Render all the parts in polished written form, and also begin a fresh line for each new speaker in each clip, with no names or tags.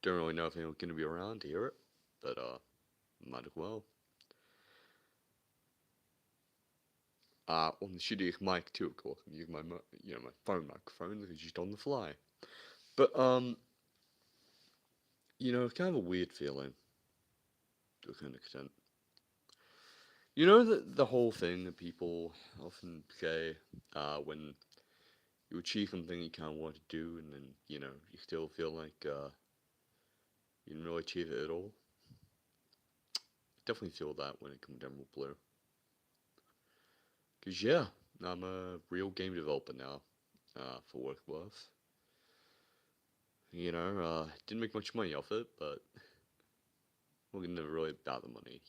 Don't really know if anyone's gonna be around to hear it, but might as well. On the shitty mic too, of course. I'm using my my phone microphone because it's just on the fly. But it's kind of a weird feeling to a certain extent. You know the whole thing that people often say when you achieve something you kind of want to do, and then you still feel like you didn't really achieve it at all. Definitely feel that when it comes to Emerald Blue. Cause yeah, I'm a real game developer now, for what it's worth. Didn't make much money off it, but we're never really about the money.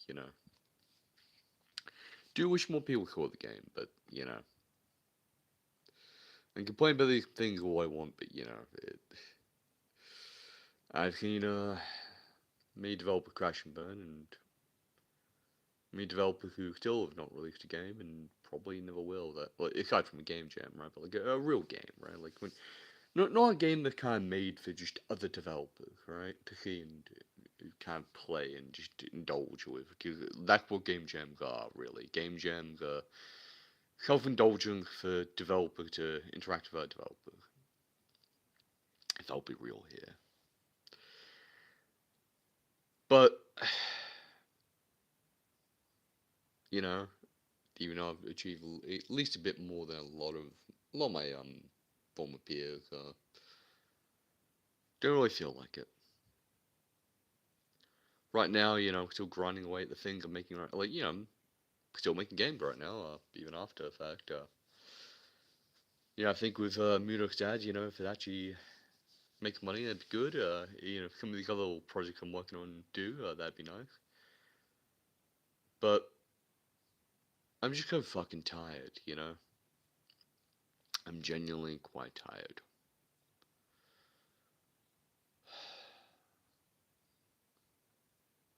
Do wish more people saw the game, but and complain about these things all I want, but I've seen me develop a Crash and Burn, and me developers who still have not released a game and probably never will. That, well, aside from a game jam, right? But like a real game, right? Like when not a game that's kind of made for just other developers, right? To see and kind of play and just indulge with, because that's what game jams are, really. Game jams are self-indulgence for developers to interact with other developers. If I'll be real here. But, you know, even though I've achieved at least a bit more than a lot of my former peers, don't really feel like it. Right now, still grinding away at the things I'm making right, like, I'm still making games right now, even after the fact. I think with Mudo's dad, if it actually makes money, that'd be good. Some of these other little projects I'm working on do, that'd be nice. But I'm just kind of fucking tired. I'm genuinely quite tired.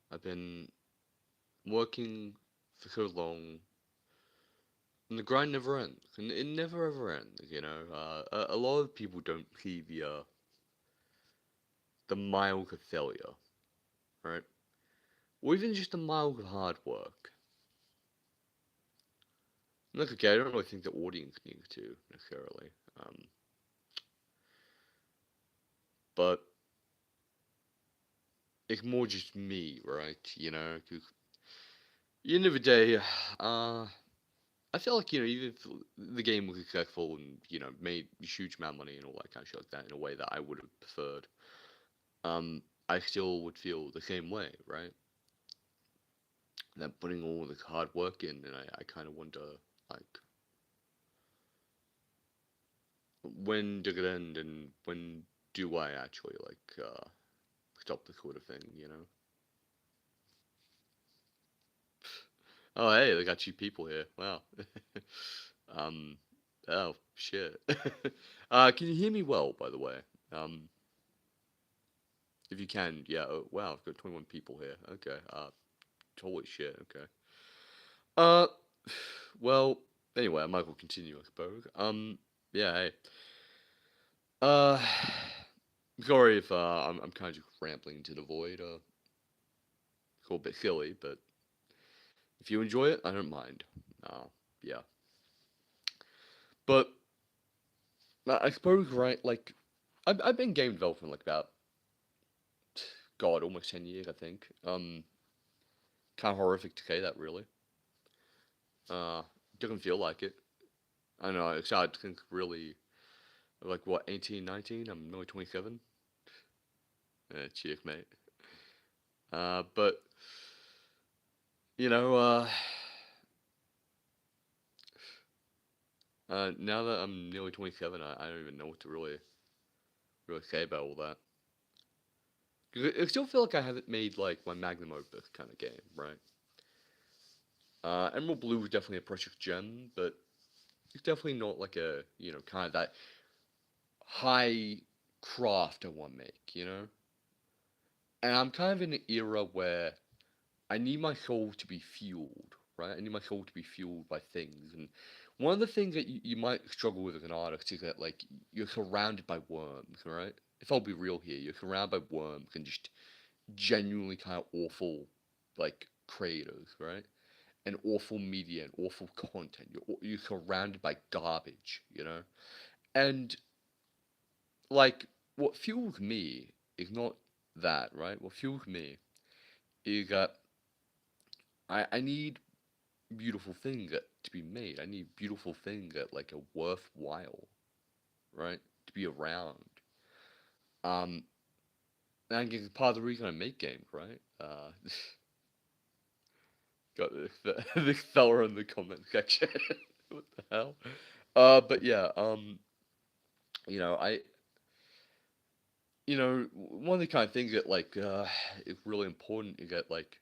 I've been working for so long, and the grind never ends. And it never ever ends. A lot of people don't see the miles of failure, right? Or even just the miles of hard work. And that's okay, I don't really think the audience needs to, necessarily. But it's more just me, right? 'Cause at the end of the day, I feel like, even if the game was successful and, made a huge amount of money and all that kind of shit like that in a way that I would have preferred, I still would feel the same way, right? That putting all this hard work in, and I kind of wonder, like, when does it end, and when do I actually, like, stop this sort of thing? Oh, hey, they got cheap people here. Wow. um, oh, shit. Can you hear me well, by the way? Um, if you can, yeah. Oh, wow, I've got 21 people here. Okay. Holy shit. Okay. Uh, well, anyway, I might as well continue, I suppose. Yeah, hey. Uh, sorry if I'm kind of just rambling into the void. It's a little bit silly, but if you enjoy it, I don't mind. Yeah. But I suppose, right? Like, I've been game developing like about, God, almost 10 years, I think. Kind of horrific to say that, really. Uh, doesn't feel like it. I don't know. It's hard to think, really, like, what, 18, 19? I'm only 27. Cheers, mate. But you know, now that I'm nearly 27, I don't even know what to really say about all that. 'Cause I still feel like I haven't made like my magnum opus kind of game, right? Emerald Blue is definitely a precious gem, but it's definitely not like a kind of that high craft I want to make. And I'm kind of in an era where I need my soul to be fueled, right? I need my soul to be fueled by things. And one of the things that you might struggle with as an artist is that, like, you're surrounded by worms, right? if I'll be real here, you're surrounded by worms and just genuinely kind of awful, like, creators, right? And awful media and awful content. You're surrounded by garbage, you know? And, like, what fuels me is not that, right? What fuels me is that I need beautiful things to be made. I need beautiful things that, like, are worthwhile, right? To be around. Um, and I guess part of the reason I make games, right? Got this fella in the comment section. What the hell? But yeah, you know, one of the kind of things that like is really important is that like,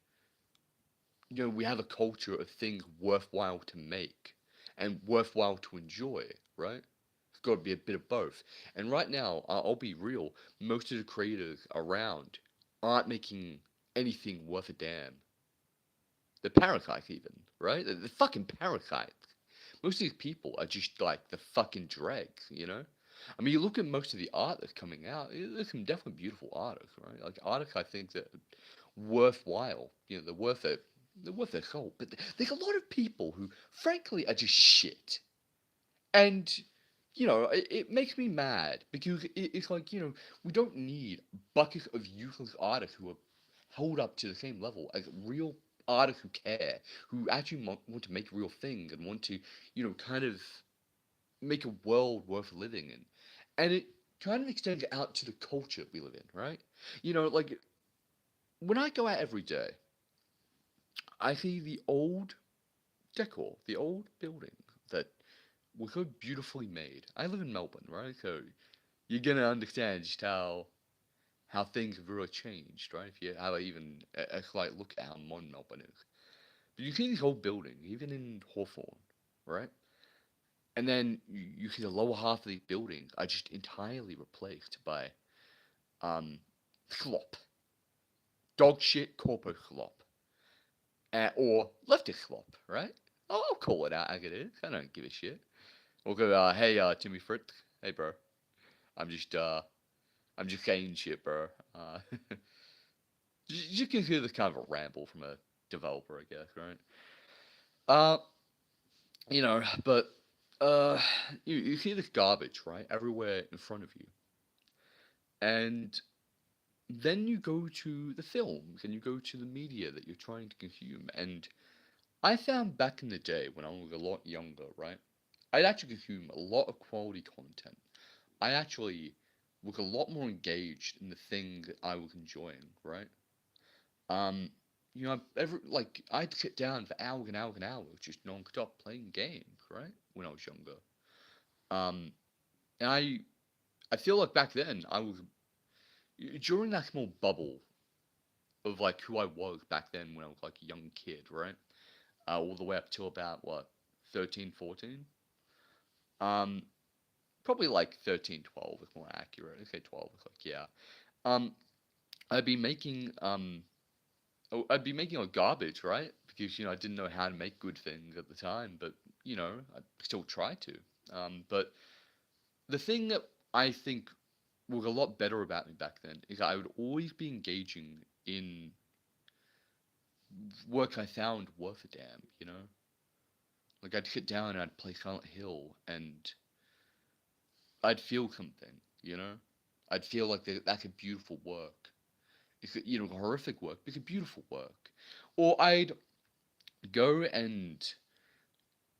we have a culture of things worthwhile to make and worthwhile to enjoy, right? It's got to be a bit of both. And right now, I'll be real, most of the creators around aren't making anything worth a damn. The parasites even, right? The fucking parasites. Most of these people are just like the fucking dregs, you know? I mean, you look at most of the art that's coming out, there's some definitely beautiful artists, right? Like artists I think that are worthwhile, they're worth their soul. But there's a lot of people who, frankly, are just shit. And, it makes me mad because it's like, we don't need buckets of useless artists who are held up to the same level as real artists who care, who actually want to make real things and want to, kind of make a world worth living in. And it kind of extends out to the culture we live in, right? Like when I go out every day, I see the old decor, the old building that were so beautifully made. I live in Melbourne, right? So you're gonna understand just how things have really changed, right? If you have even a slight look at how modern Melbourne is. But you see these old buildings, even in Hawthorne, right? And then you see the lower half of these buildings are just entirely replaced by slop, dog shit corporate slop, or leftist slop, right? I'll call it out as it is. I don't give a shit. We'll go, hey, Timmy Fritz, hey, bro. I'm just, uh, I'm just saying shit, bro. You can hear this kind of a ramble from a developer, I guess, right? Uh, but uh, you see this garbage, right, everywhere in front of you, and then you go to the films and you go to the media that you're trying to consume, and I found back in the day when I was a lot younger, right, I'd actually consume a lot of quality content. I actually was a lot more engaged in the thing that I was enjoying, right? Um, I'd sit down for hours and hours and hours just non-stop playing games, right? When I was younger. Um, and I feel like back then I was during that small bubble of like who I was back then when I was like a young kid, right? All the way up till about what 13, 14. Um, Probably like 13, 12 is more accurate. Okay, 12 is like yeah. Um, I'd be making I'd be making a garbage, right? Because I didn't know how to make good things at the time, but I still try to. But the thing that I think was a lot better about me back then is I would always be engaging in work I found worth a damn. Like I'd sit down and I'd play Silent Hill and I'd feel something. I'd feel like that's a beautiful work. It's horrific work, but it's a beautiful work. Or I'd go and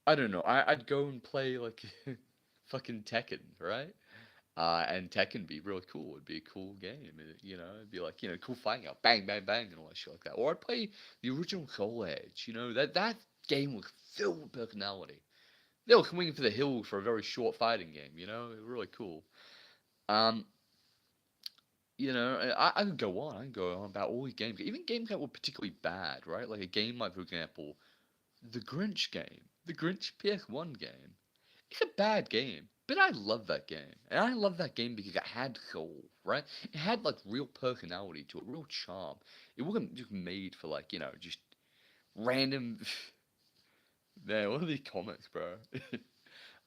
I don't know. I'd go and play like fucking Tekken, right? And Tekken be really cool. It'd be a cool game. It'd be like cool fighting out, bang, bang, bang, and all that shit like that. Or I'd play the original Soul Edge. That game was filled with personality. They were coming for the hills for a very short fighting game. It was really cool. Um, I could go on. I can go on about all these games, even games that were particularly bad, right? Like a game like, for example, the Grinch game, the Grinch PS1 game. It's a bad game, but I love that game. And I love that game because it had soul, right? It had like real personality to it, real charm. It wasn't just made for like, just random. Man, what are these comments, bro?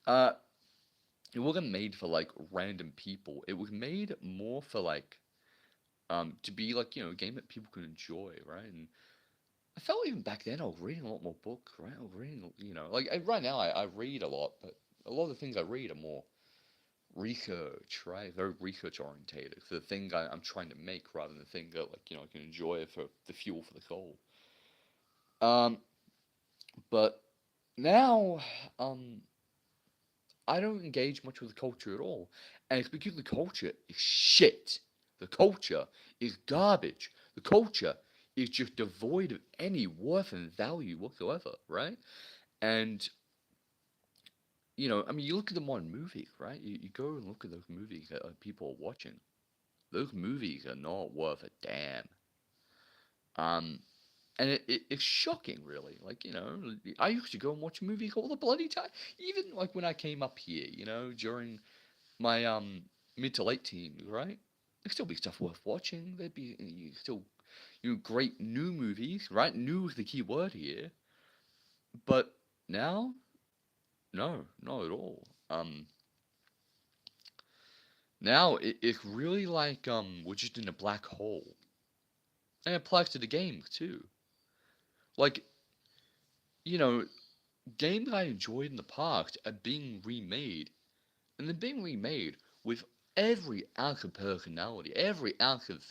uh, it wasn't made for like random people. It was made more for like to be like, a game that people can enjoy, right? And I felt even back then I was reading a lot more books, right? I was reading, like right now I read a lot, but a lot of the things I read are more research, right? Very research orientated for the thing I'm trying to make rather than the thing that like, I can enjoy for the fuel for the soul. Um, but now, um, I don't engage much with the culture at all. And it's because the culture is shit. The culture is garbage. The culture is just devoid of any worth and value whatsoever, right? And, I mean, you look at the modern movies, right? You go and look at those movies that people are watching. Those movies are not worth a damn. Um, and it's shocking, really. Like, I used to go and watch movies all the bloody time. Even like when I came up here, during my mid to late teens, right? There'd still be stuff worth watching. There'd be still great new movies, right? New is the key word here. But now, no, not at all. Now it's really like we're just in a black hole, and it applies to the games too. Like you know, games I enjoyed in the past are being remade, and they're being remade with every ounce of personality, every ounce of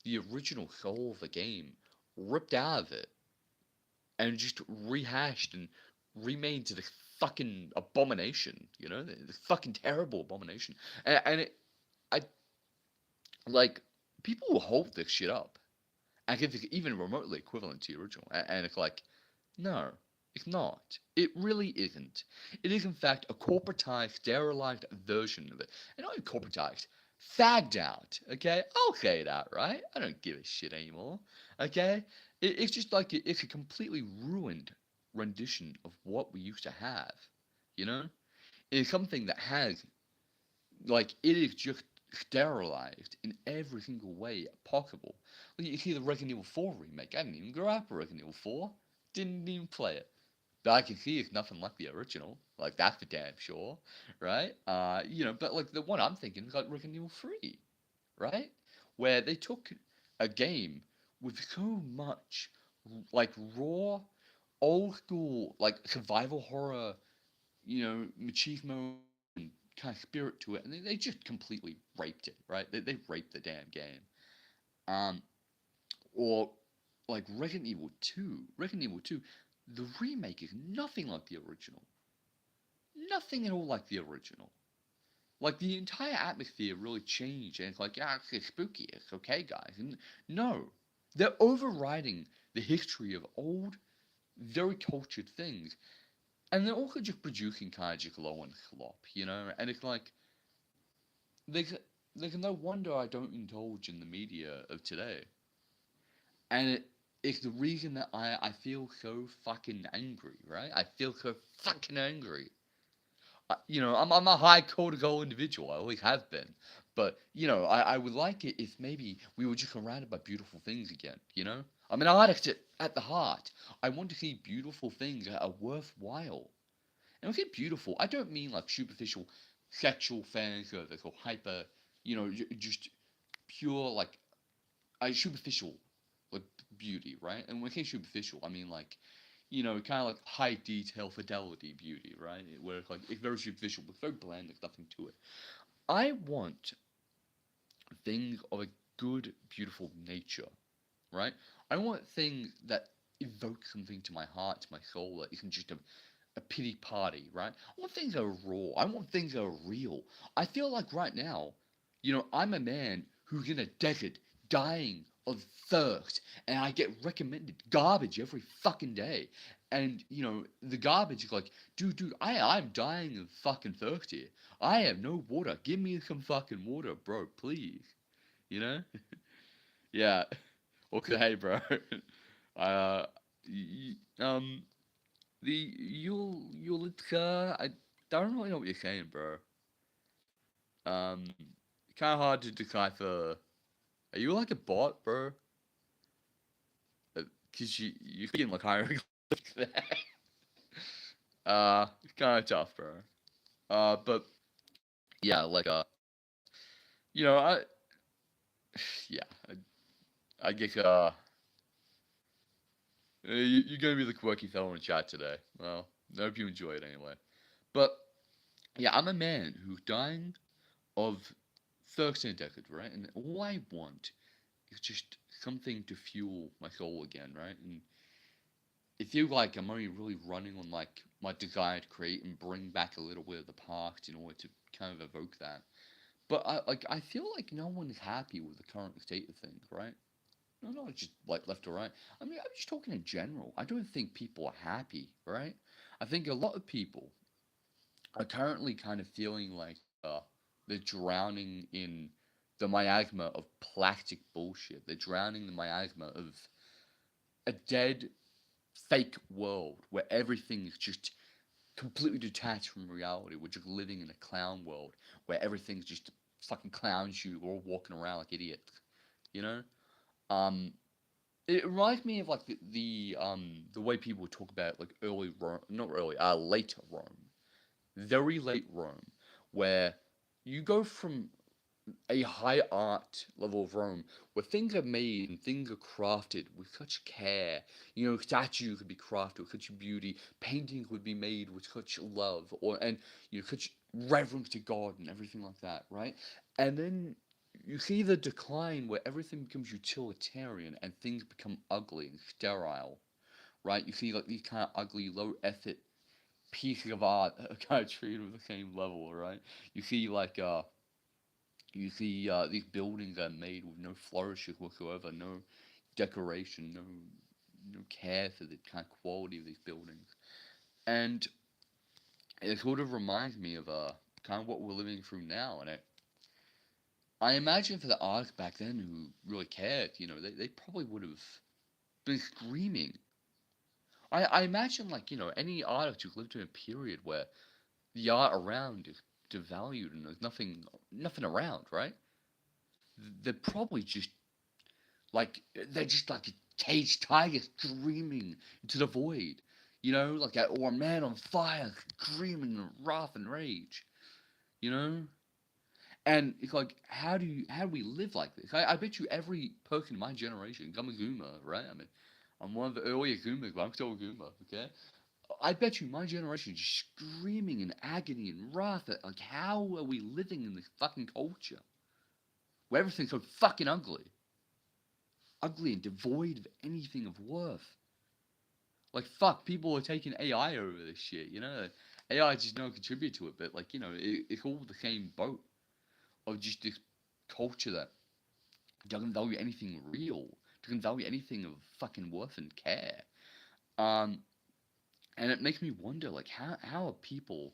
the original soul of the game ripped out of it and just rehashed and remade to this fucking abomination, this fucking terrible abomination. And I like people will hold this shit up and if it's even remotely equivalent to the original, and it's like, no, it's not. It really isn't. It is, in fact, a corporatized, sterilized version of it. And not even corporatized, fagged out, okay? I'll say that, right? I don't give a shit anymore, okay? It's just like it's a completely ruined rendition of what we used to have, you know? It's something that has like it is just sterilized in every single way possible. Like, you see the Resident Evil 4 remake. I didn't even grow up with Resident Evil 4. Didn't even play it. But I can see it's nothing like the original. Like that's for damn sure, right? But like the one I'm thinking is like Resident Evil 3, right? Where they took a game with so much like raw, old school, like survival horror, machismo and kind of spirit to it, and they just completely raped it, right? They raped the damn game. Um, or like Resident Evil 2. Resident Evil 2, the remake is nothing like the original. Nothing at all like the original. Like the entire atmosphere really changed, and it's like, yeah, it's spooky. It's okay, guys. And no, they're overriding the history of old, very cultured things, and they're also just producing kind of just low and slop, And it's like, there's there's no wonder I don't indulge in the media of today, and it's the reason that I feel so fucking angry, right? I feel so fucking angry. I'm a high cortisol individual. I always have been, but I would like it if maybe we were just surrounded by beautiful things again. I'm an artist at the heart. I want to see beautiful things that are worthwhile. And when I say beautiful, I don't mean like superficial sexual fantasy or hyper, just pure like superficial like beauty, right? And when I say superficial, I mean like, kind of like high detail fidelity beauty, right? Where it's like it's very superficial, but very bland. There's nothing to it. I want things of a good, beautiful nature, right? I want things that evoke something to my heart, to my soul, that isn't just a pity party, right? I want things that are raw. I want things that are real. I feel like right now, I'm a man who's in a desert dying of thirst, and I get recommended garbage every fucking day. And the garbage is like, dude, I'm dying of fucking thirst here. I have no water. Give me some fucking water, bro, please. You know? Yeah. Okay, bro. Uh, um, the Yulitska, I don't really know what you're saying, bro. Kind of hard to decipher. Are you like a bot, bro? Cause you speaking like hieroglyphics there. It's kind of tough, bro. But yeah, you know, yeah, I guess, you're gonna be the quirky fellow in chat today. Well, I hope you enjoy it anyway. But yeah, I'm a man who's dying of thirst in a decade, right? And all I want is just something to fuel my soul again, right? And it feels like I'm only really running on like my desire to create and bring back a little bit of the past in order to kind of evoke that. But I feel like no one is happy with the current state of things, right? No, not just like left or right. I mean, I'm just talking in general. I don't think people are happy, right? I think a lot of people are currently kind of feeling like they're drowning in the miasma of plastic bullshit. They're drowning in the miasma of a dead, fake world where everything is just completely detached from reality. We're just living in a clown world where everything's just fucking clowns you. We're all walking around like idiots, you know? Um, it reminds me of like the way people talk about like early Rome, not early, later Rome, very late Rome, where you go from a high art level of Rome where things are made and things are crafted with such care. You know, statues could be crafted with such beauty, paintings would be made with such love, or and you know, such reverence to God and everything like that, right? And then you see the decline where everything becomes utilitarian and things become ugly and sterile, right? You see like these kind of ugly, low effort pieces of art that are kind of treated with the same level, right? You see these buildings are made with no flourishes whatsoever, no decoration, no care for the kind of quality of these buildings, and it sort of reminds me of kind of what we're living through now. And I imagine for the artists back then who really cared, you know, they probably would have been screaming. I imagine like you know any artist who lived in a period where the art around is devalued and there's nothing around, right? They're probably just like they're just like a caged tiger screaming into the void, you know, like or a man on fire screaming in wrath and rage, you know. And it's like, how do we live like this? I bet you every person in my generation, I'm a Zoomer, right? I mean, I'm one of the earlier Zoomers, but I'm still a Zoomer, okay? I bet you my generation is just screaming in agony and wrath at like, how are we living in this fucking culture where everything's so fucking ugly? Ugly and devoid of anything of worth. Like fuck, people are taking AI over this shit. You know, AI just don't contribute to it, but like you know, it's all the same boat of just this culture that doesn't value anything real, doesn't value anything of fucking worth and care. Um, and it makes me wonder, like, how are people?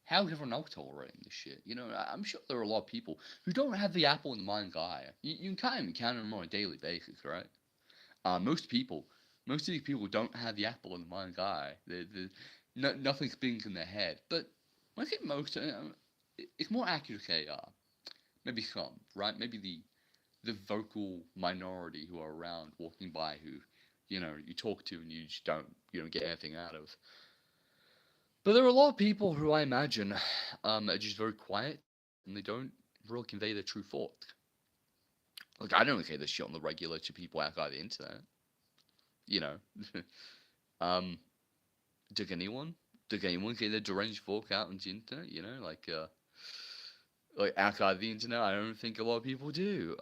How is everyone else tolerating this shit? You know, I'm sure there are a lot of people who don't have the apple in the mind's eye. You can kind of encounter them on a daily basis, right? Most people, most of these people don't have the apple in the mind's eye. Nothing spins in their head. But when I say most, it's more accurate to say maybe some, right? Maybe the vocal minority who are around walking by who, you know, you talk to and you don't get anything out of. But there are a lot of people who I imagine are just very quiet and they don't really convey their true thoughts. Like I don't say this shit on the regular to people outside the internet, you know. um, Does anyone? Does anyone get their deranged folk out on the internet? You know, like outside the internet, I don't think a lot of people do.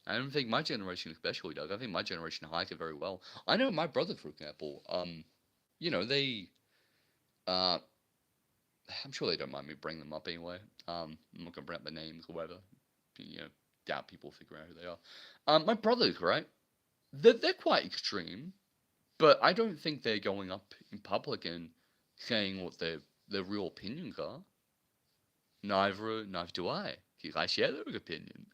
I don't think my generation especially does. I think my generation hides it very well. I know my brother, for example. You know, uh, I'm sure they don't mind me bringing them up anyway. I'm not gonna bring up their names or whatever. You know, doubt people figure out who they are. My brothers, right? They're quite extreme. But I don't think they're going up in public and saying what their real opinions are. Neither do I. Because I share those opinions.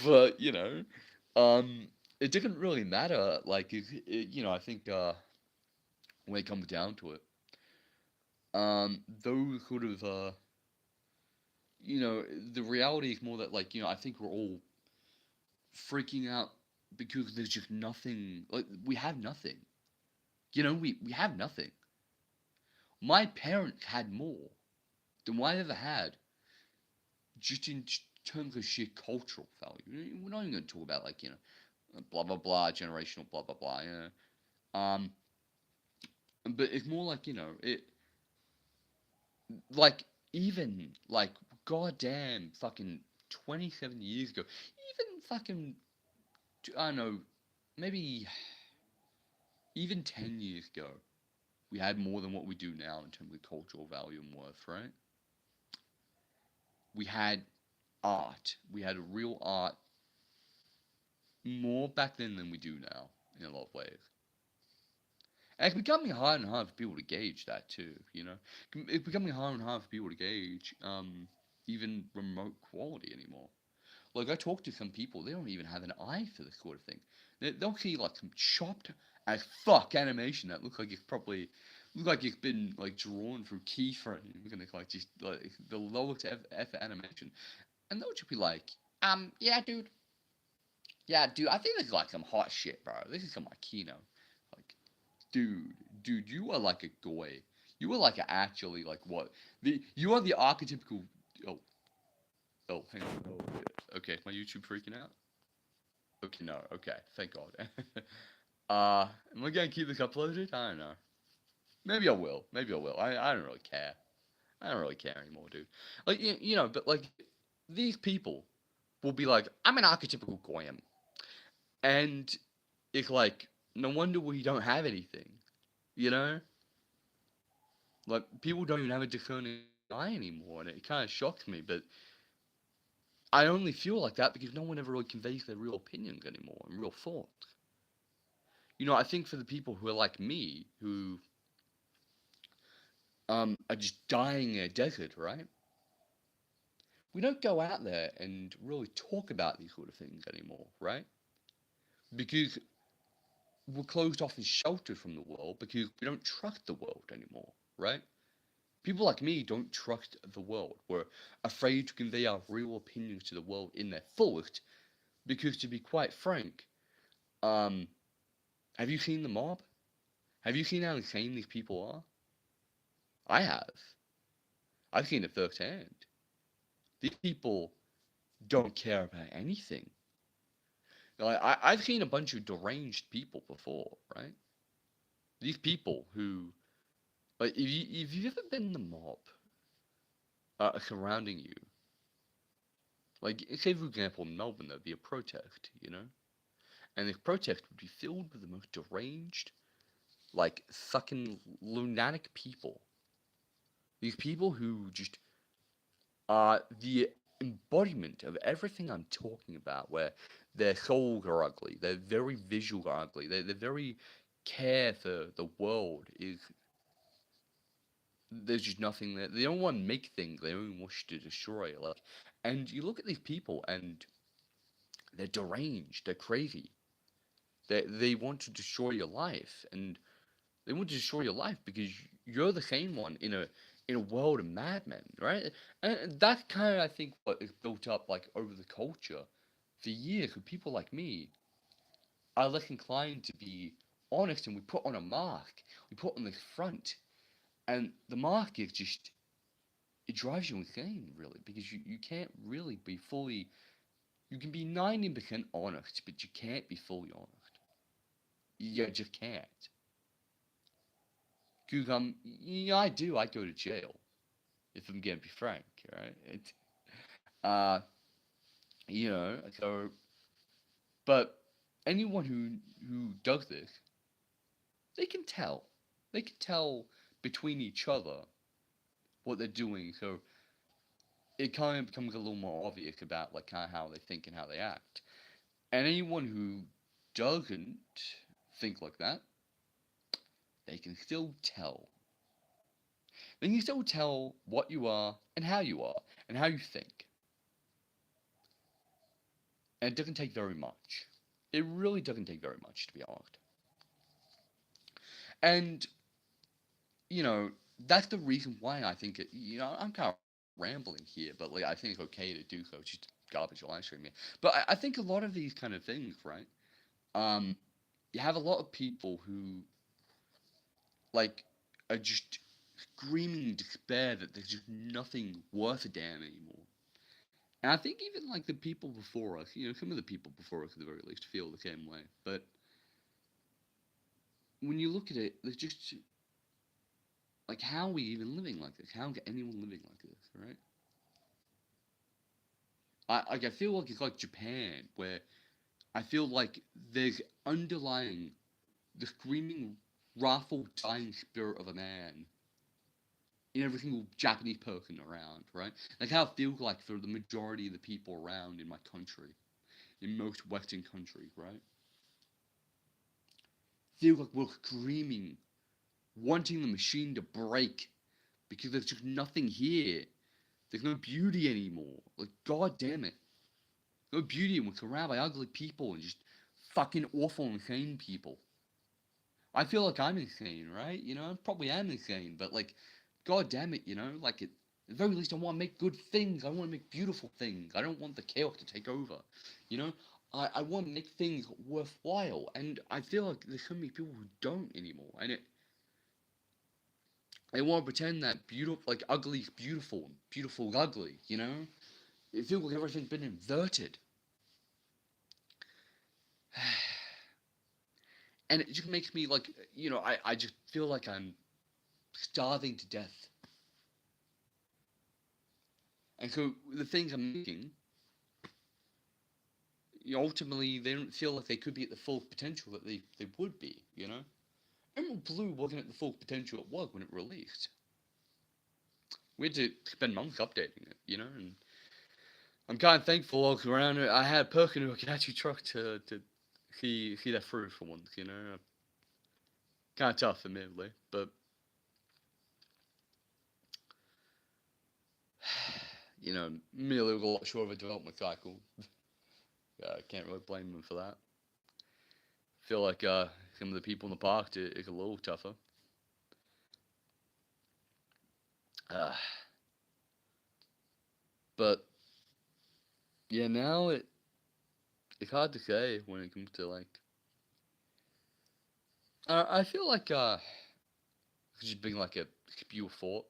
But it didn't really matter. Like, you know, I think when it comes down to it, those sort of, the reality is more that, like, you know, I think we're all freaking out because there's just nothing. Like, we have nothing. You know, we have nothing. My parents had more than what I ever had, just in terms of sheer cultural value. We're not even going to talk about like blah blah blah, generational blah blah blah. Um, but it's more like it like even like goddamn fucking 27 years ago, even fucking I don't know, maybe even 10 years ago, we had more than what we do now in terms of cultural value and worth, right? We had art. We had real art more back then than we do now in a lot of ways. And it's becoming harder and harder for people to gauge that too. It's becoming harder and harder for people to gauge even remote quality anymore. Like I talk to some people, they don't even have an eye for this sort of thing. They'll see like some chopped as fuck animation that looks like it's probably look like it's been like drawn through keyframes and it's like just like the lowest effort animation, and they'll just be like, yeah, dude, I think this is like some hot shit, bro. This is some like like, dude, you are like a goy. You are like actually like what you are the archetypical. Oh, hang on. Oh, yeah. Okay, my YouTube freaking out. Okay, no. Okay, thank God. Am I gonna keep this uploaded? I don't know. Maybe I will. Maybe I will. I don't really care. I don't really care anymore, dude. Like but like these people will be like, I'm an archetypical goyim, and it's like no wonder we don't have anything. You know, like people don't even have a discerning eye anymore, and it kind of shocks me. But I only feel like that because no one ever really conveys their real opinions anymore and real thoughts. I think for the people who are like me, who are just dying in a desert, right? We don't go out there and really talk about these sort of things anymore, right? Because we're closed off and sheltered from the world because we don't trust the world anymore, right? People like me don't trust the world. We're afraid to convey our real opinions to the world in their fullest because, to be quite frank, um, have you seen the mob? Have you seen how insane these people are? I have. I've seen it firsthand. These people don't care about anything. Like I've seen a bunch of deranged people before, right? These people who, like, if you've ever been in the mob surrounding you, like, say for example in Melbourne, there'd be a protest, and this protest would be filled with the most deranged, like, fucking lunatic people. These people who just are the embodiment of everything I'm talking about, where their souls are ugly, their very visual are ugly, their very care for the world is there's just nothing there. They don't want to make things, they only wish to destroy. Like, and you look at these people and they're deranged, they're crazy. They want to destroy your life, and they want to destroy your life because you're the same one in a world of madmen, right? And that's kind of I think what is built up like over the culture for years. With people like me are less inclined to be honest, and we put on a mask. We put on this front, and the mask is just it drives you insane, really, because you can't really be fully. You can be 90% honest, but you can't be fully honest. You just can't. Because yeah, I do. I go to jail if I'm gonna be frank, right? Uh, so but anyone who does this, they can tell. They can tell between each other what they're doing. So it kind of becomes a little more obvious about like kind of how they think and how they act. And anyone who doesn't think like that, they can still tell. They can still tell what you are and how you think. And it doesn't take very much. It really doesn't take very much, to be honest. And, you know, that's the reason why I think I'm kind of rambling here, but like I think it's okay to do so. It's just garbage live streaming. But I think a lot of these kind of things, right? Um, you have a lot of people who like are just screaming despair that there's just nothing worth a damn anymore. And I think even like the people before us, some of the people before us at the very least feel the same way. But when you look at it, there's just like, how are we even living like this? How is anyone living like this, right? I feel like it's like Japan, where I feel like there's underlying the screaming, wrathful, dying spirit of a man in every single Japanese person around, right? Like how it feels like for the majority of the people around in my country, in most Western countries, right? Feel like we're screaming, wanting the machine to break because there's just nothing here. There's no beauty anymore. Like, god damn it. No beauty, and we're surrounded by ugly people and just fucking awful, insane people. I feel like I'm insane, right? I probably am insane, but like, god damn it, like at the very least, I want to make good things. I want to make beautiful things. I don't want the chaos to take over. You know, I want to make things worthwhile, and I feel like there's so many people who don't anymore, and they want to pretend that beautiful, like ugly is beautiful, and beautiful is ugly. It feels like everything's been inverted, and it just makes me like, I just feel like I'm starving to death. And so the things I'm making, ultimately, they don't feel like they could be at the full potential that they would be, Emerald Blue wasn't at the full potential it was when it released. We had to spend months updating it, and I'm kind of thankful all around it. I had a person who could actually trust to see that through for once, Kind of tough, admittedly, but, merely a lot short of a development cycle. I can't really blame them for that. Feel like some of the people in the park is a little tougher. Uh, but yeah, now it's hard to say when it comes to like. I feel like just being like a spew of thought.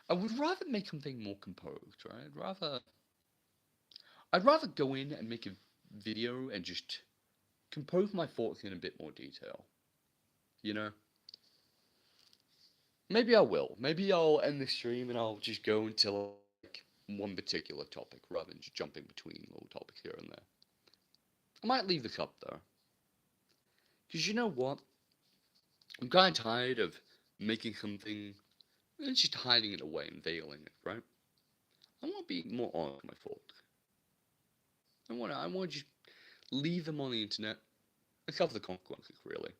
I would rather make something more composed, right? I'd rather go in and make a video and just compose my thoughts in a bit more detail. You know, maybe I will. Maybe I'll end the stream and I'll just go into like one particular topic rather than just jumping between little topics here and there. I might leave this up though, because you know what? I'm kind of tired of making something and just hiding it away and veiling it, right? I want to be more honest with my thoughts. I want to just leave them on the internet and suffer the consequences, really.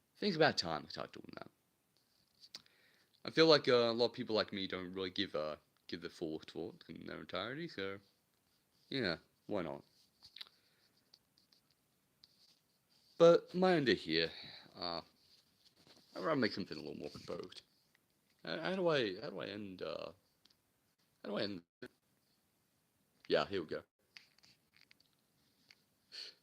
I think it's about time I start doing that. I feel like a lot of people like me don't really give the full thought in their entirety, so yeah, why not? But my end here, uh, I'd rather make something a little more composed. How do I end? How do I end? Yeah, here we go.